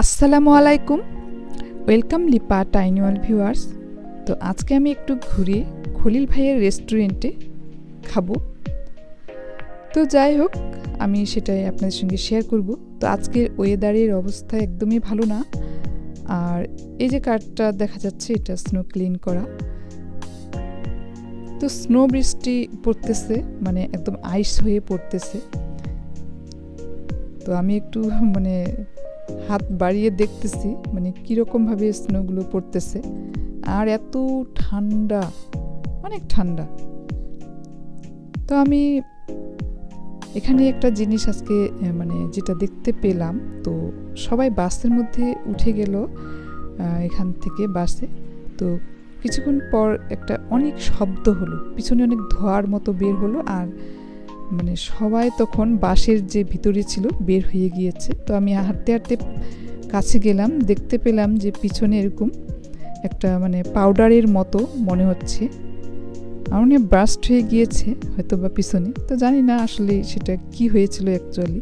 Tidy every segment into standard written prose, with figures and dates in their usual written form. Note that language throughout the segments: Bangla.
আসসালামু আলাইকুম, welcome Lipa tiny world viewers. তো আজকে আমি একটু ঘুরে খলিল ভাইয়ের রেস্টুরেন্টে খাবো। তো যাই হোক, আমি সেটাই আপনাদের সঙ্গে শেয়ার করব। তো আজকের ওয়েদারের অবস্থা একদমই ভালো না। আর এই যে কার্ডটা দেখা যাচ্ছে, এটা স্নো ক্লিন করা। তো স্নো বৃষ্টি পড়তেছে, মানে একদম আইস হয়ে পড়তেছে। তো আমি একটু হাত বাড়িয়ে দেখতেছি কীরকমভাবে স্নোগুলো পড়তেছে। আর এত ঠান্ডা, অনেক ঠান্ডা। তো আমি এখানে একটা জিনিস আজকে যেটা দেখতে পেলাম, তো সবাই বাসের মধ্যে উঠে গেল এখান থেকে বাসে। তো কিছুক্ষণ পর একটা অনেক শব্দ হলো, পিছনে অনেক ধোঁয়ার মতো বের হলো। আর সবাই তখন বাসের যে ভিতরে ছিল বের হয়ে গিয়েছে। তো আমি হাঁটতে হাঁটতে কাছে গেলাম, দেখতে পেলাম যে পিছনে এরকম একটা পাউডারের মতো মনে হচ্ছে, আমার ব্রাস্ট হয়ে গিয়েছে হয়তো বা পিছনে। তো জানি না আসলে সেটা কি হয়েছিল অ্যাকচুয়ালি।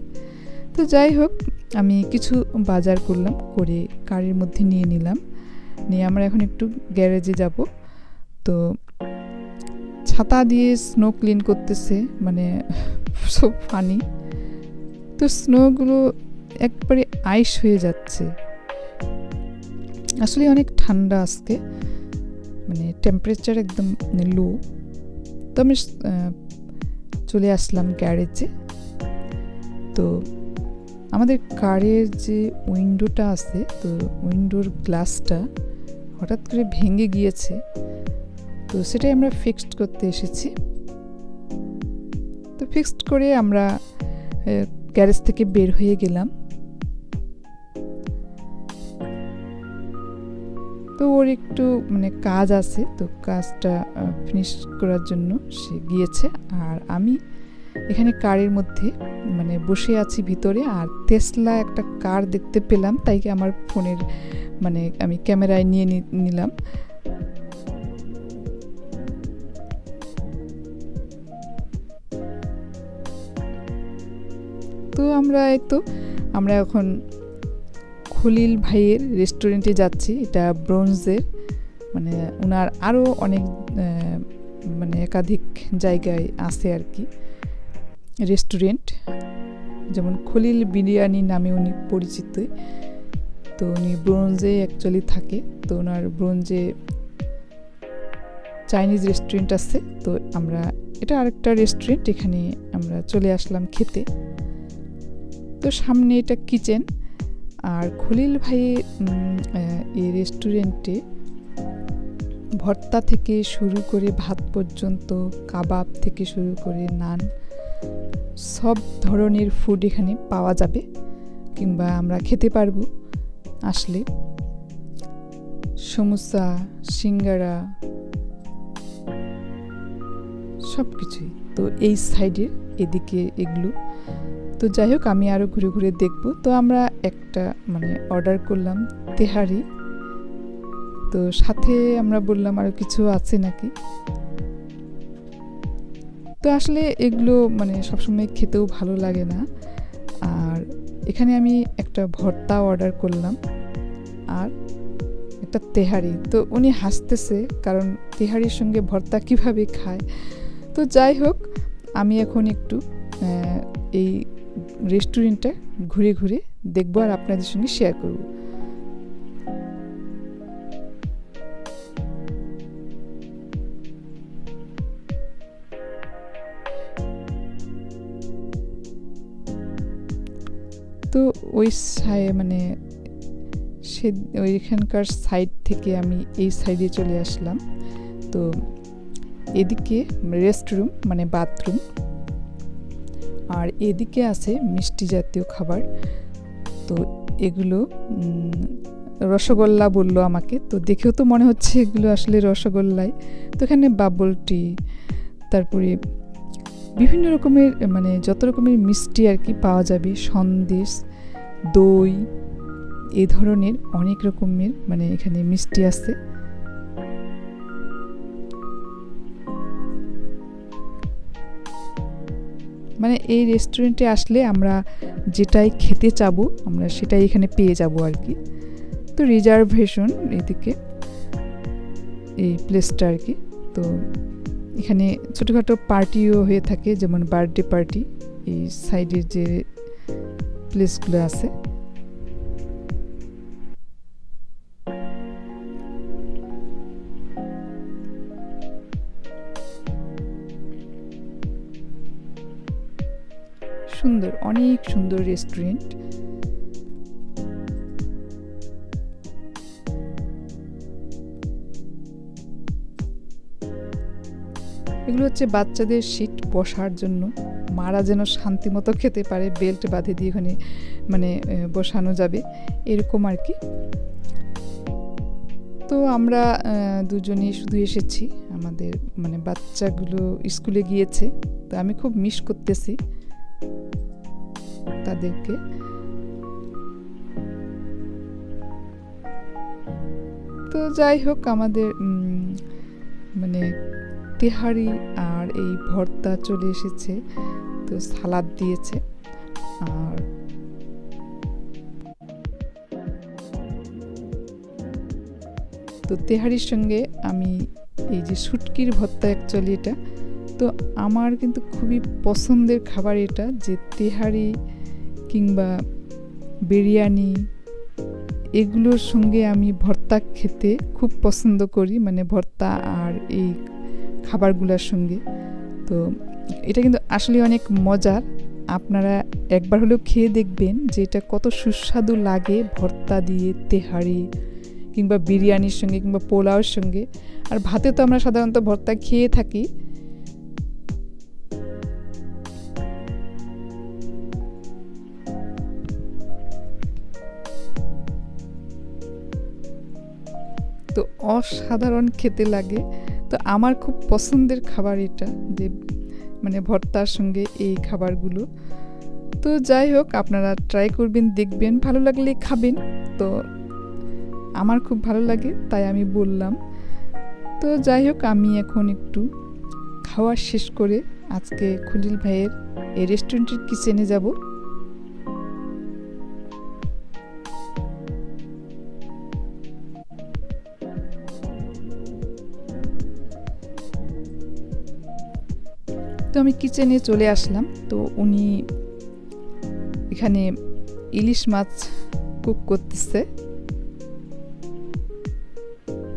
তো যাই হোক, আমি কিছু বাজার করলাম, করে কারের মধ্যে নিয়ে নিলাম। নিয়ে আমরা এখন একটু গ্যারেজে যাব। তো ছাতা দিয়ে স্নো ক্লিন করতেছে, সব ফানি। তো স্নোগুলো একবারে আইস হয়ে যাচ্ছে। আসলে অনেক ঠান্ডা আজকে, টেম্পারেচার একদম লো। তো আমি চলে আসলাম গ্যারেজে। তো আমাদের কারের যে উইন্ডোটা আছে, তো উইন্ডোর গ্লাসটা হঠাৎ করে ভেঙে গিয়েছে। তো সেটাই আমরা ফিক্সড করতে এসেছি। তো ফিক্সড করে আমরা গ্যারেজ থেকে বের হয়ে গেলাম। তো ওর একটু কাজ আছে, তো কাজটা ফিনিশ করার জন্য সে গিয়েছে। আর আমি এখানে কারের মধ্যে বসে আছি ভিতরে। আর টেসলা একটা কার দেখতে পেলাম, তাই আমার ফোনের আমি ক্যামেরায় নিয়ে নিলাম। তো আমরা এখন খলিল ভাইয়ের রেস্টুরেন্টে যাচ্ছি। এটা ব্রোঞ্জের, ওনার আরও অনেক একাধিক জায়গায় আছে আর কি রেস্টুরেন্ট, যেমন খলিল বিরিয়ানি নামে উনি পরিচিত। তো উনি ব্রোঞ্জে অ্যাকচুয়ালি থাকে। তো ওনার ব্রোঞ্জে চাইনিজ রেস্টুরেন্ট আছে। তো এটা আরেকটা রেস্টুরেন্ট, এখানে আমরা চলে আসলাম খেতে। তো সামনে এটা কিচেন। আর খলিল ভাই এই রেস্টুরেন্টে ভর্তা থেকে শুরু করে ভাত পর্যন্ত, কাবাব থেকে শুরু করে নান, সব ধরনের ফুড এখানে পাওয়া যাবে, কিংবা আমরা খেতে পারবো আসলে। সমোসা, সিঙ্গারা, সব কিছুই। তো এই সাইডের এদিকে এগুলো। তো যাই হোক, আমি আরও ঘুরে ঘুরে দেখব। তো আমরা একটা অর্ডার করলাম তেহারি। তো সাথে আমরা বললাম আরও কিছু আছে নাকি। তো আসলে এগুলো সবসময় খেতেও ভালো লাগে না। আর এখানে আমি একটা ভর্তা অর্ডার করলাম আর একটা তেহারি। তো উনি হাসতেছে, কারণ তেহারির সঙ্গে ভর্তা কিভাবে খায়। তো যাই হোক, আমি এখন একটু এই রেস্টুরেন্টটা ঘুরে ঘুরে দেখব আর আপনাদের সঙ্গে শেয়ার করব। তো ওই ওইখানকার সাইড থেকে আমি এই সাইডে চলে আসলাম। তো এদিকে রেস্টরুম, বাথরুম, আর এদিকে আছে মিষ্টি জাতীয় খাবার। তো এগুলো রসগোল্লা বললো আমাকে। তো দেখেও তো মনে হচ্ছে এগুলো আসলে রসগোল্লাই। তো এখানে বাবল টি, তারপরে বিভিন্ন রকমের যত রকমের মিষ্টি আর কি পাওয়া যাবে, সন্দেশ, দই, এই ধরনের অনেক রকমের এখানে মিষ্টি আছে। এই রেস্টুরেন্টে আসলে আমরা যেটাই খেতে চাবো আমরা সেটাই এখানে পেয়ে যাব আর কি। তো রিজার্ভেশন এদিকে এই প্লেসটা আর কি। তো এখানে ছোটোখাটো পার্টিও হয়ে থাকে, যেমন বার্থডে পার্টি। এই সাইডের যে প্লেসগুলো আছে, সুন্দর, অনেক সুন্দর রেস্টুরেন্ট। এগুলো হচ্ছে বাচ্চাদের সিট বসার জন্য, মারা যেন শান্তি মতো খেতে পারে, বেল্ট বাঁধে দিয়ে ওখানে মানে বসানো যাবে এরকম আর কি। তো আমরা দুজনেই শুধু এসেছি, আমাদের মানে বাচ্চাগুলো স্কুলে গিয়েছে। তো আমি খুব মিস করতেছি তাদেরকে। তো যাই হোক, আমাদের মানে তেহারি আর এই ভর্তা চলে এসেছে, তো সালাদ দিয়েছে। আর তো তেহারির সঙ্গে আমি এই যে শুটকির ভর্তা, অ্যাকচুয়ালি এটা তো আমার কিন্তু খুবই পছন্দের খাবার এটা, যে তেহারি কিংবা বিরিয়ানি এগুলোর সঙ্গে আমি ভর্তা খেতে খুব পছন্দ করি, মানে ভর্তা আর এই খাবারগুলোর সঙ্গে। তো এটা কিন্তু আসলে অনেক মজার, আপনারা একবার হলেও খেয়ে দেখবেন যে এটা কত সুস্বাদু লাগে ভর্তা দিয়ে, তেহারি কিংবা বিরিয়ানির সঙ্গে কিংবা পোলাওর সঙ্গে। আর ভাতে তো আমরা সাধারণত ভর্তা খেয়ে থাকি। তো অসাধারণ খেতে লাগে। তো আমার খুব পছন্দের খাবার এটা, যে মানে ভর্তার সঙ্গে এই খাবারগুলো। তো যাই হোক, আপনারা ট্রাই করবেন, দেখবেন, ভালো লাগলে খাবেন। তো আমার খুব ভালো লাগে তাই আমি বললাম। তো যাই হোক, আমি এখন একটু খাওয়া শেষ করে আজকে খলিল ভাইয়ের এই রেস্টুরেন্টের কিচেনে যাব। তো আমি কিচেনে চলে আসলাম। তো উনি এখানে ইলিশ মাছ কুক করতেছে,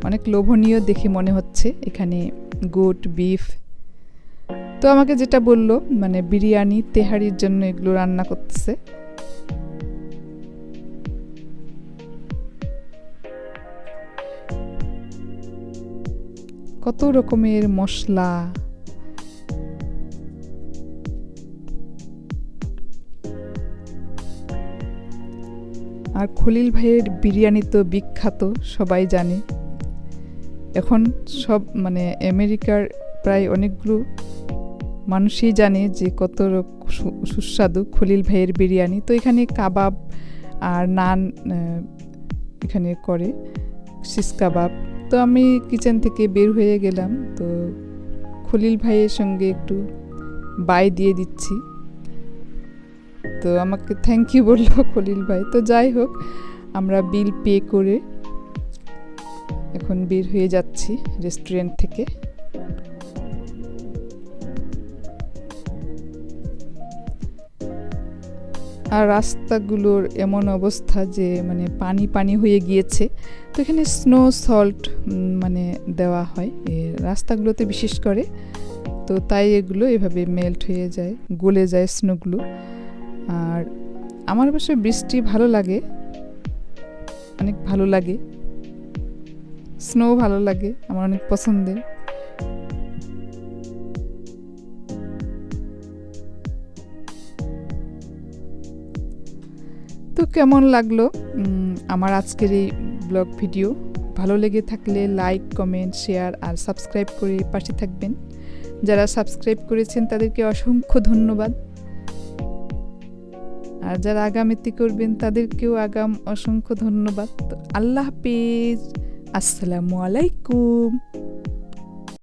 অনেক লোভনীয় দেখে মনে হচ্ছে। এখানে গোট, বিফ, তো আমাকে যেটা বললো মানে বিরিয়ানি, তেহারির জন্য এগুলো রান্না করতেছে। কত রকমের মশলা, আর খলিল ভাইয়ের বিরিয়ানি তো বিখ্যাত, সবাই জানে। এখন সব মানে আমেরিকার প্রায় অনেকগুলো মানুষই জানে যে কত সুস্বাদু খলিল ভাইয়ের বিরিয়ানি। তো এখানে কাবাব আর নান এখানে করে, শিস কাবাব। তো আমি কিচেন থেকে বের হয়ে গেলাম, তো খলিল ভাইয়ের সঙ্গে একটু বাই দিয়ে দিচ্ছি। তো আমাকে থ্যাংক ইউ বললো খলিল ভাই। তো যাই হোক, আমরা বিল পে করে এখন বের হয়ে যাচ্ছি রেস্টুরেন্ট থেকে। আর রাস্তাগুলোর এমন অবস্থা যে মানে পানি পানি হয়ে গিয়েছে। তো এখানে স্নো সল্ট মানে দেওয়া হয় রাস্তাগুলোতে বিশেষ করে, তো তাই এগুলো এভাবে মেল্ট হয়ে যায়, গলে যায় স্নোগুলো। আর আমার অবশ্য বৃষ্টি ভালো লাগে, অনেক ভালো লাগে, স্নো ভালো লাগে, আমার অনেক পছন্দের। তো কেমন লাগলো আমার আজকের এই ব্লগ ভিডিও? ভালো লেগে থাকলে লাইক, কমেন্ট, শেয়ার আর সাবস্ক্রাইব করে পাশে থাকবেন। যারা সাবস্ক্রাইব করেছেন তাদেরকে অসংখ্য ধন্যবাদ। আর যারা আগামীতে করবেন তাদেরকেও অসংখ্য ধন্যবাদ। তো আল্লাহ হাফেজ, আসসালামু আলাইকুম।